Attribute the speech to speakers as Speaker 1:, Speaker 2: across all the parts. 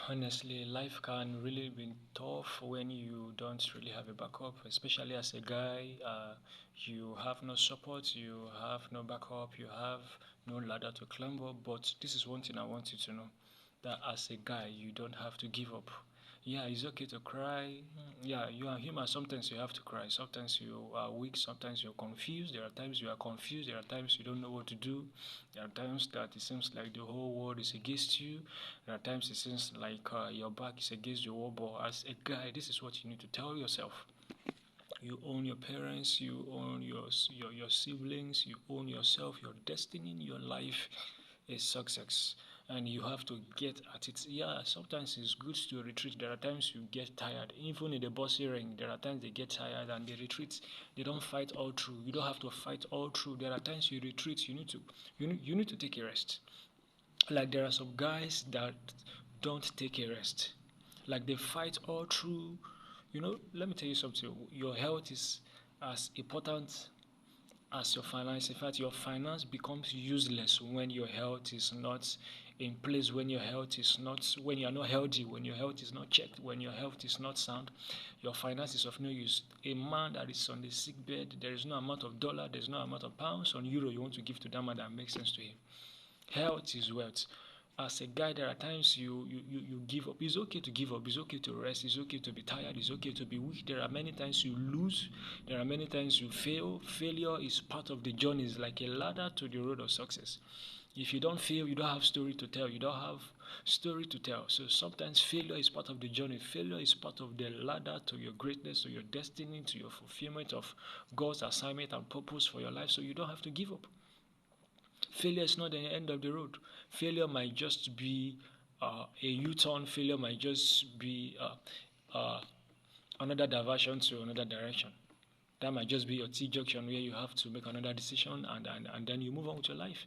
Speaker 1: Honestly, life can really be tough when you don't really have a backup, especially as a guy. You have no support, you have no backup, you have no ladder to climb up. But this is one thing I want you to know, that as a guy, you don't have to give up. Yeah, it's okay to cry. Yeah, you are human. Sometimes you have to cry. Sometimes you are weak. Sometimes you're confused. There are times you are confused. There are times you don't know what to do. There are times that it seems like the whole world is against you. There are times it seems like your back is against your wall. But as a guy, this is what you need to tell yourself. You own your parents. You own your siblings. You own yourself. Your destiny in your life is success, and you have to get at it. Yeah, sometimes it's good to retreat. There are times you get tired. Even in the bossy ring, there are times they get tired and they retreat. They don't fight all through. You don't have to fight all through. There are times you retreat. You need to take a rest. Like there are some guys that don't take a rest. Like they fight all through. Let me tell you something. Your health is as important as your finance. In fact, your finance becomes useless when your health is not in place, when you are not healthy, when your health is not checked, when your health is not sound. Your finance is of no use. A man that is on the sick bed, there is no amount of dollar, there is no amount of pounds on euro you want to give to that man that makes sense to him. Health is wealth. As a guy, there are times you give up. It's okay to give up. It's okay to rest. It's okay to be tired. It's okay to be weak. There are many times you lose. There are many times you fail. Failure is part of the journey. It's like a ladder to the road of success. If you don't fail, you don't have story to tell. You don't have story to tell. So sometimes failure is part of the journey. Failure is part of the ladder to your greatness, to your destiny, to your fulfillment of God's assignment and purpose for your life. So you don't have to give up. Failure is not the end of the road. Failure might just be a U-turn. Failure might just be another diversion to another direction. That might just be your T-junction where you have to make another decision and then you move on with your life.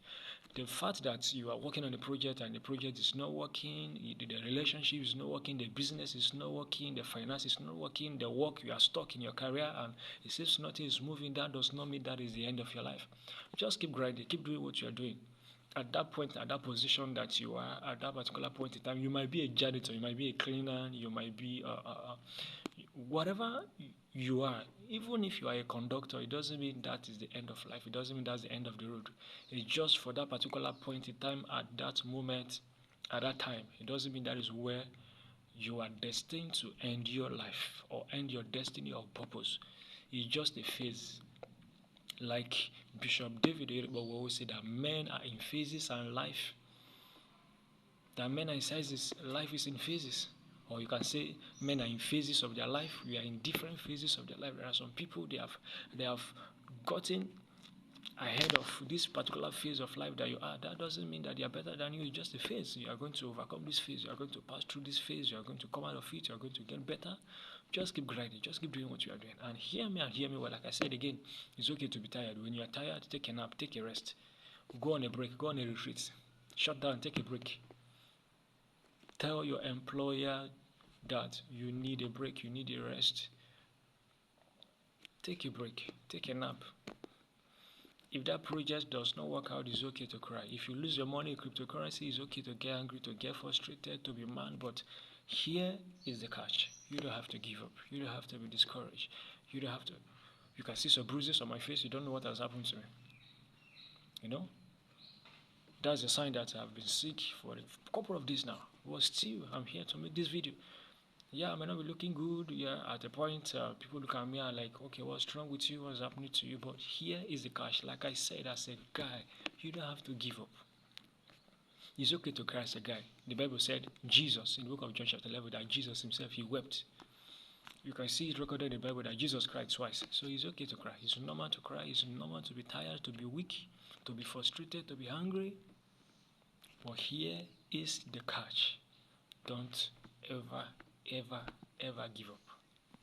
Speaker 1: The fact that you are working on a project and the project is not working, the relationship is not working, the business is not working, the finance is not working, the work, you are stuck in your career and it seems nothing is moving, that does not mean that is the end of your life. Just keep grinding, keep doing what you are doing. At that point, at that position that you are, at that particular point in time, you might be a janitor, you might be a cleaner, you might be whatever you are. Even if you are a conductor, it doesn't mean that is the end of life. It doesn't mean that's the end of the road. It's just for that particular point in time, at that moment, at that time. It doesn't mean that is where you are destined to end your life or end your destiny or purpose. It's just a phase. Like Bishop David Oyedepo will always say that men are in phases and that men are in sizes, life is in phases. Or you can say men are in phases of their life. We are in different phases of their life. There are some people they have gotten ahead of this particular phase of life that you are. That doesn't mean that they are better than you. It's just a phase. You are going to overcome this phase. You are going to pass through this phase. You are going to come out of it. You are going to get better. Just keep grinding. Just keep doing what you are doing. And hear me well. Like I said again, it's okay to be tired. When you are tired, take a nap, take a rest. Go on a break. Go on a retreat. Shut down. Take a break. Tell your employer that you need a break, you need a rest. Take a break, take a nap. If that project does not work out, it's okay to cry. If you lose your money in cryptocurrency, it's okay to get angry, to get frustrated, to be mad. But here is the catch. You don't have to give up. You don't have to be discouraged. You don't have to. You can see some bruises on my face. You don't know what has happened to me. You know? That's a sign that I've been sick for a couple of days now. But still, I'm here to make this video. Yeah, I may not be looking good. Yeah, at a point, people look at me and like, okay, what's wrong with you? What's happening to you? But here is the catch. Like I said, as a guy, you don't have to give up. It's okay to cry as a guy. The Bible said Jesus, in the book of John chapter 11, that Jesus himself, he wept. You can see it recorded in the Bible that Jesus cried twice. So it's okay to cry. It's normal to cry. It's normal to be tired, to be weak, to be frustrated, to be hungry. But here is the catch. Don't ever, ever, ever give up.